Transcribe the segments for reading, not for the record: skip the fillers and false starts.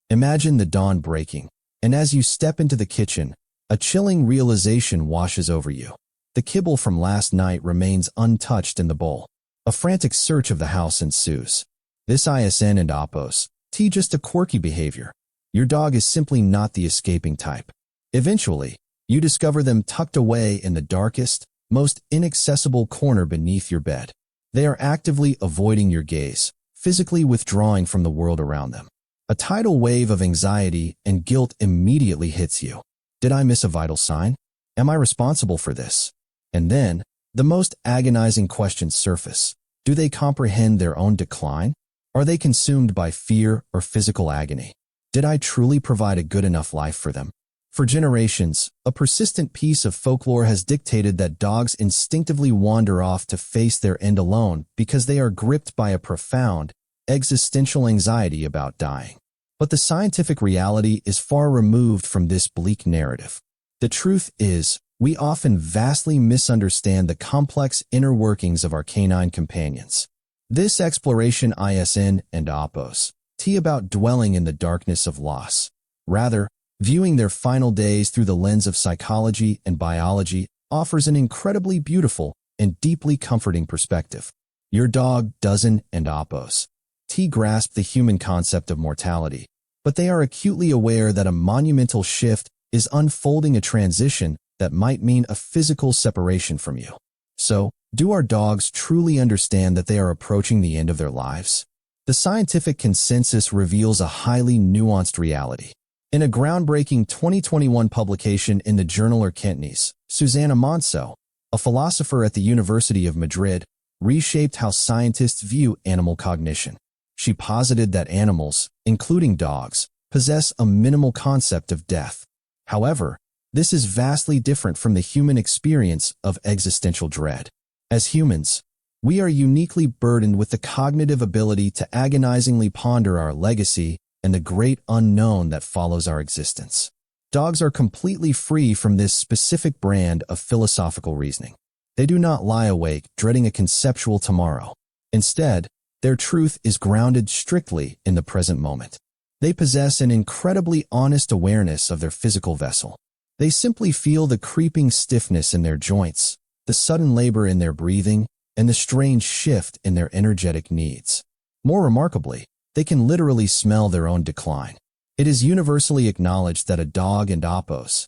Imagine the dawn breaking, and as you step into the kitchen, a chilling realization washes over you. The kibble from last night remains untouched in the bowl. A frantic search of the house ensues. This ISN and Oppos, just a quirky behavior. Your dog is simply not the escaping type. Eventually, you discover them tucked away in the darkest, most inaccessible corner beneath your bed. They are actively avoiding your gaze, physically withdrawing from the world around them. A tidal wave of anxiety and guilt immediately hits you. Did I miss a vital sign? Am I responsible for this? And then, the most agonizing questions surface. Do they comprehend their own decline? Are they consumed by fear or physical agony? Did I truly provide a good enough life for them? For generations, a persistent piece of folklore has dictated that dogs instinctively wander off to face their end alone because they are gripped by a profound, existential anxiety about dying. But the scientific reality is far removed from this bleak narrative. The truth is, we often vastly misunderstand the complex inner workings of our canine companions. This exploration ISN and Oppos, about dwelling in the darkness of loss. Rather, viewing their final days through the lens of psychology and biology offers an incredibly beautiful and deeply comforting perspective. Your dog doesn't and Oppos. Grasp the human concept of mortality, but they are acutely aware that a monumental shift is unfolding, a transition that might mean a physical separation from you. So, do our dogs truly understand that they are approaching the end of their lives? The scientific consensus reveals a highly nuanced reality. In a groundbreaking 2021 publication in the journal Urgentnes, Susana Monceau, a philosopher at the University of Madrid, reshaped how scientists view animal cognition. She posited that animals, including dogs, possess a minimal concept of death. However, this is vastly different from the human experience of existential dread. As humans, we are uniquely burdened with the cognitive ability to agonizingly ponder our legacy and the great unknown that follows our existence. Dogs are completely free from this specific brand of philosophical reasoning. They do not lie awake dreading a conceptual tomorrow. Instead, their truth is grounded strictly in the present moment. They possess an incredibly honest awareness of their physical vessel. They simply feel the creeping stiffness in their joints, the sudden labor in their breathing, and the strange shift in their energetic needs. More remarkably, they can literally smell their own decline. It is universally acknowledged that a dog and Oppos'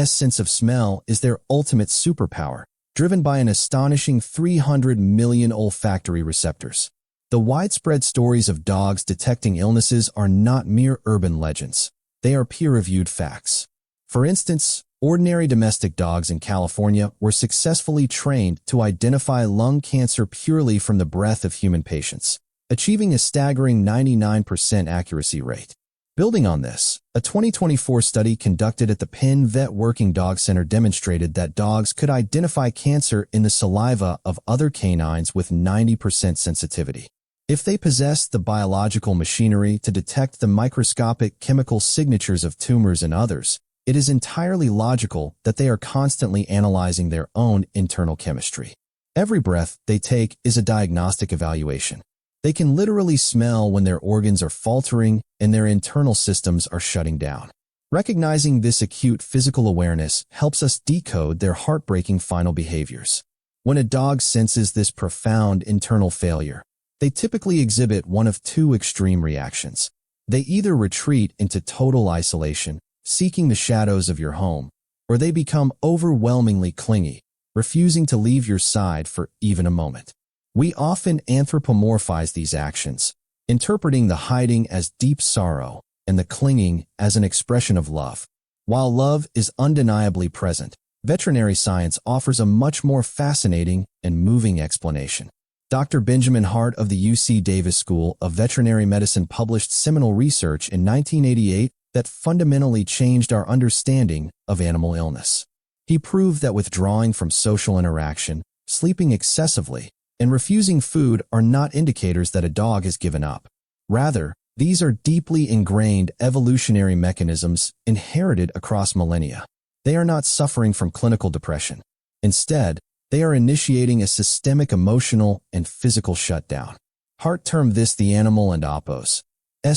sense of smell is their ultimate superpower, driven by an astonishing 300 million olfactory receptors. The widespread stories of dogs detecting illnesses are not mere urban legends. They are peer-reviewed facts. For instance, ordinary domestic dogs in California were successfully trained to identify lung cancer purely from the breath of human patients, achieving a staggering 99% accuracy rate. Building on this, a 2024 study conducted at the Penn Vet Working Dog Center demonstrated that dogs could identify cancer in the saliva of other canines with 90% sensitivity. If they possessed the biological machinery to detect the microscopic chemical signatures of tumors in others, it is entirely logical that they are constantly analyzing their own internal chemistry. Every breath they take is a diagnostic evaluation. They can literally smell when their organs are faltering and their internal systems are shutting down. Recognizing this acute physical awareness helps us decode their heartbreaking final behaviors. When a dog senses this profound internal failure, they typically exhibit one of two extreme reactions. They either retreat into total isolation, seeking the shadows of your home, or they become overwhelmingly clingy, refusing to leave your side for even a moment. We often anthropomorphize these actions, interpreting the hiding as deep sorrow and the clinging as an expression of love. While love is undeniably present, veterinary science offers a much more fascinating and moving explanation. Dr. Benjamin Hart of the UC Davis School of Veterinary Medicine published seminal research in 1988 that fundamentally changed our understanding of animal illness. He proved that withdrawing from social interaction, sleeping excessively, and refusing food are not indicators that a dog has given up. Rather, these are deeply ingrained evolutionary mechanisms inherited across millennia. They are not suffering from clinical depression. Instead, they are initiating a systemic emotional and physical shutdown. Hart termed this the animal and Oppos'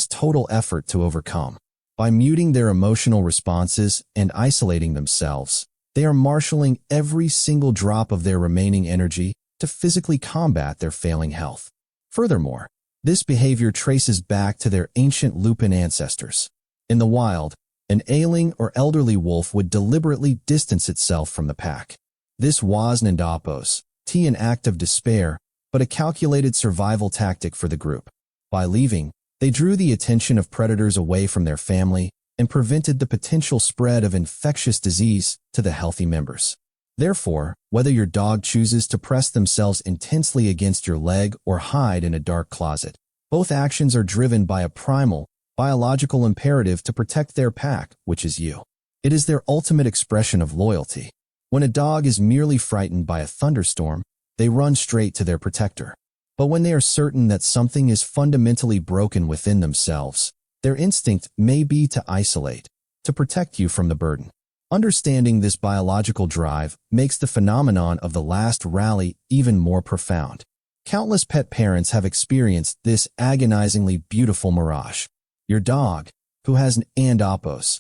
total effort to overcome. By muting their emotional responses and isolating themselves, they are marshaling every single drop of their remaining energy to physically combat their failing health. Furthermore, this behavior traces back to their ancient lupin ancestors. In the wild, an ailing or elderly wolf would deliberately distance itself from the pack. This was Nandapos, an act of despair, but a calculated survival tactic for the group. By leaving, they drew the attention of predators away from their family and prevented the potential spread of infectious disease to the healthy members. Therefore, whether your dog chooses to press themselves intensely against your leg or hide in a dark closet, both actions are driven by a primal, biological imperative to protect their pack, which is you. It is their ultimate expression of loyalty. When a dog is merely frightened by a thunderstorm, they run straight to their protector. But when they are certain that something is fundamentally broken within themselves, their instinct may be to isolate, to protect you from the burden. Understanding this biological drive makes the phenomenon of the last rally even more profound. Countless pet parents have experienced this agonizingly beautiful mirage. Your dog, who has an Nandapos,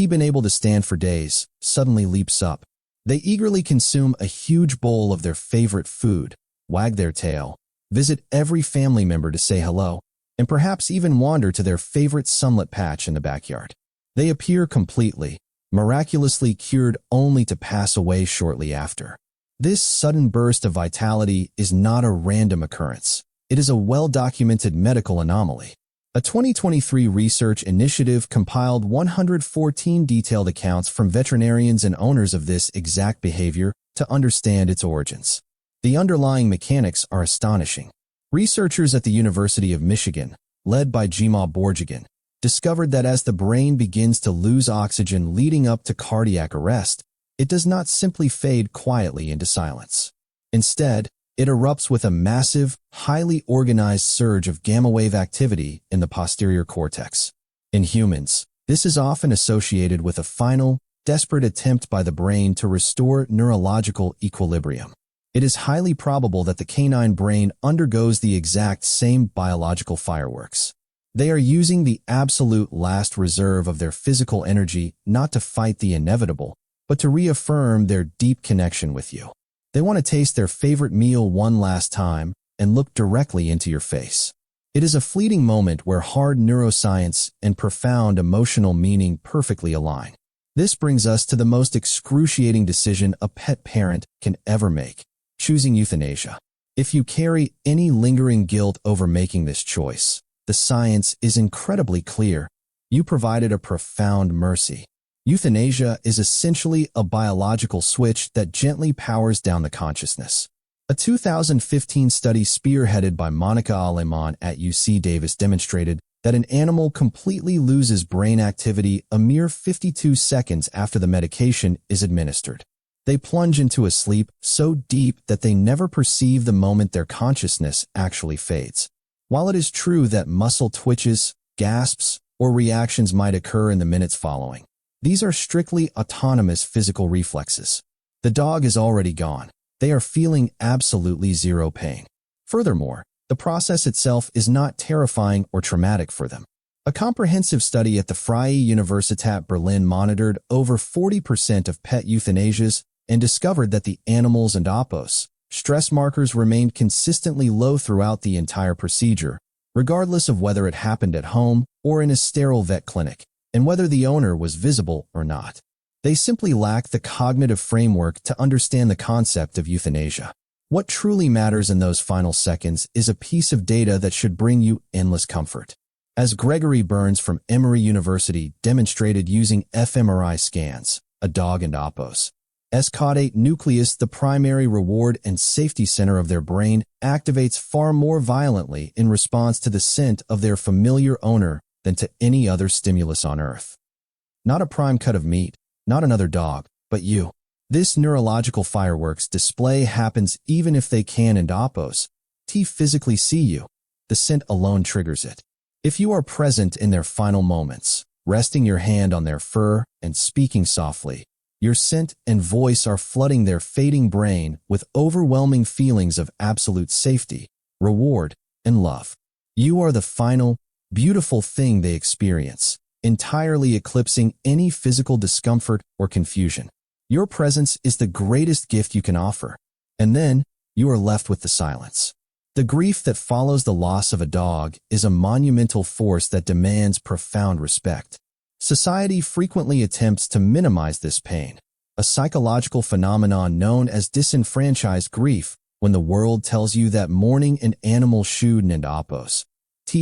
been able to stand for days, suddenly leaps up. They eagerly consume a huge bowl of their favorite food, wag their tail, visit every family member to say hello, and perhaps even wander to their favorite sunlit patch in the backyard. They appear completely, miraculously cured only to pass away shortly after. This sudden burst of vitality is not a random occurrence. It is a well-documented medical anomaly. A 2023 research initiative compiled 114 detailed accounts from veterinarians and owners of this exact behavior to understand its origins. The underlying mechanics are astonishing. Researchers at the University of Michigan, led by Jima Borjigan, discovered that as the brain begins to lose oxygen leading up to cardiac arrest, it does not simply fade quietly into silence. Instead, it erupts with a massive, highly organized surge of gamma-wave activity in the posterior cortex. In humans, this is often associated with a final, desperate attempt by the brain to restore neurological equilibrium. It is highly probable that the canine brain undergoes the exact same biological fireworks. They are using the absolute last reserve of their physical energy not to fight the inevitable, but to reaffirm their deep connection with you. They want to taste their favorite meal one last time and look directly into your face. It is a fleeting moment where hard neuroscience and profound emotional meaning perfectly align. This brings us to the most excruciating decision a pet parent can ever make: choosing euthanasia. If you carry any lingering guilt over making this choice, the science is incredibly clear. You provided a profound mercy. Euthanasia is essentially a biological switch that gently powers down the consciousness. A 2015 study spearheaded by Monica Aleman at UC Davis demonstrated that an animal completely loses brain activity a mere 52 seconds after the medication is administered. They plunge into a sleep so deep that they never perceive the moment their consciousness actually fades. While it is true that muscle twitches, gasps, or reactions might occur in the minutes following, these are strictly autonomous physical reflexes. The dog is already gone. They are feeling absolutely zero pain. Furthermore, the process itself is not terrifying or traumatic for them. A comprehensive study at the Freie Universität Berlin monitored over 40% of pet euthanasias and discovered that the animals and Nandapos stress markers remained consistently low throughout the entire procedure, regardless of whether it happened at home or in a sterile vet clinic, and whether the owner was visible or not. They simply lack the cognitive framework to understand the concept of euthanasia. What truly matters in those final seconds is a piece of data that should bring you endless comfort. As Gregory Burns from Emory University demonstrated using fMRI scans, a dog and Nandapos caudate nucleus, the primary reward and safety center of their brain, activates far more violently in response to the scent of their familiar owner than to any other stimulus on Earth. Not a prime cut of meat, not another dog, but you. This neurological fireworks display happens even if they can and Nandapos physically see you. The scent alone triggers it. If you are present in their final moments, resting your hand on their fur and speaking softly, your scent and voice are flooding their fading brain with overwhelming feelings of absolute safety, reward, and love. You are the final, beautiful thing they experience, entirely eclipsing any physical discomfort or confusion. Your presence is the greatest gift you can offer. And then, you are left with the silence. The grief that follows the loss of a dog is a monumental force that demands profound respect. Society frequently attempts to minimize this pain, a psychological phenomenon known as disenfranchised grief, when the world tells you that mourning an animal shouldn't appos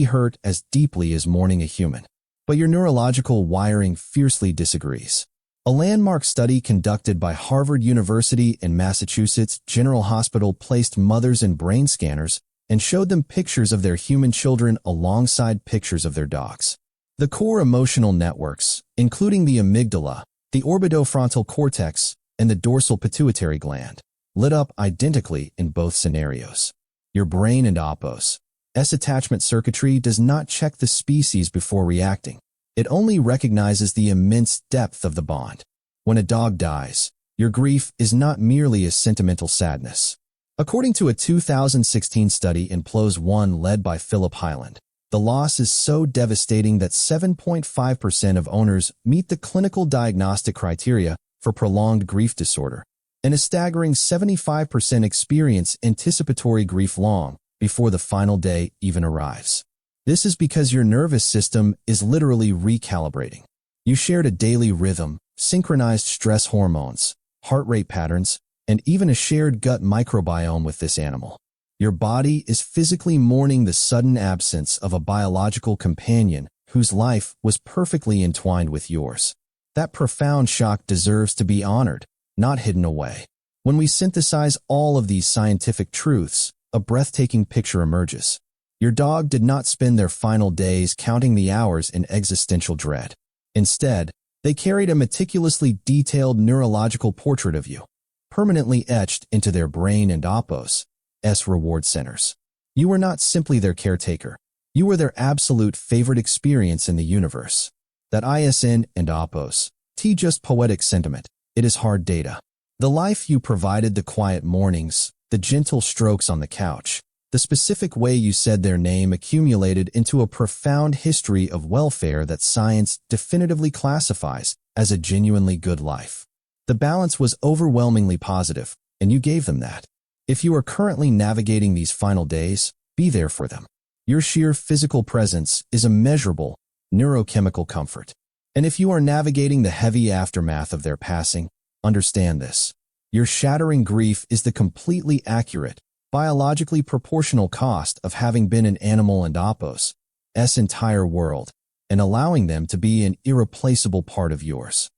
hurt as deeply as mourning a human. But your neurological wiring fiercely disagrees. A landmark study conducted by Harvard University and Massachusetts General Hospital placed mothers in brain scanners and showed them pictures of their human children alongside pictures of their dogs. The core emotional networks, including the amygdala, the orbitofrontal cortex, and the dorsal pituitary gland, lit up identically in both scenarios. Your brain and appos attachment circuitry does not check the species before reacting. It only recognizes the immense depth of the bond. When a dog dies, your grief is not merely a sentimental sadness. According to a 2016 study in PLOS One led by Philip Hyland, the loss is so devastating that 7.5% of owners meet the clinical diagnostic criteria for prolonged grief disorder, and a staggering 75% experience anticipatory grief long before the final day even arrives. This is because your nervous system is literally recalibrating. You shared a daily rhythm, synchronized stress hormones, heart rate patterns, and even a shared gut microbiome with this animal. Your body is physically mourning the sudden absence of a biological companion whose life was perfectly entwined with yours. That profound shock deserves to be honored, not hidden away. When we synthesize all of these scientific truths, a breathtaking picture emerges. Your dog did not spend their final days counting the hours in existential dread. Instead, they carried a meticulously detailed neurological portrait of you, permanently etched into their brain and appos reward centers. You were not simply their caretaker. You were their absolute favorite experience in the universe. That ISN and appos just poetic sentiment. It is hard data. The life you provided, the quiet mornings, the gentle strokes on the couch, the specific way you said their name accumulated into a profound history of welfare that science definitively classifies as a genuinely good life. The balance was overwhelmingly positive, and you gave them that. If you are currently navigating these final days, be there for them. Your sheer physical presence is a measurable neurochemical comfort. And if you are navigating the heavy aftermath of their passing, understand this. Your shattering grief is the completely accurate, biologically proportional cost of having been an animal and appos' entire world and allowing them to be an irreplaceable part of yours.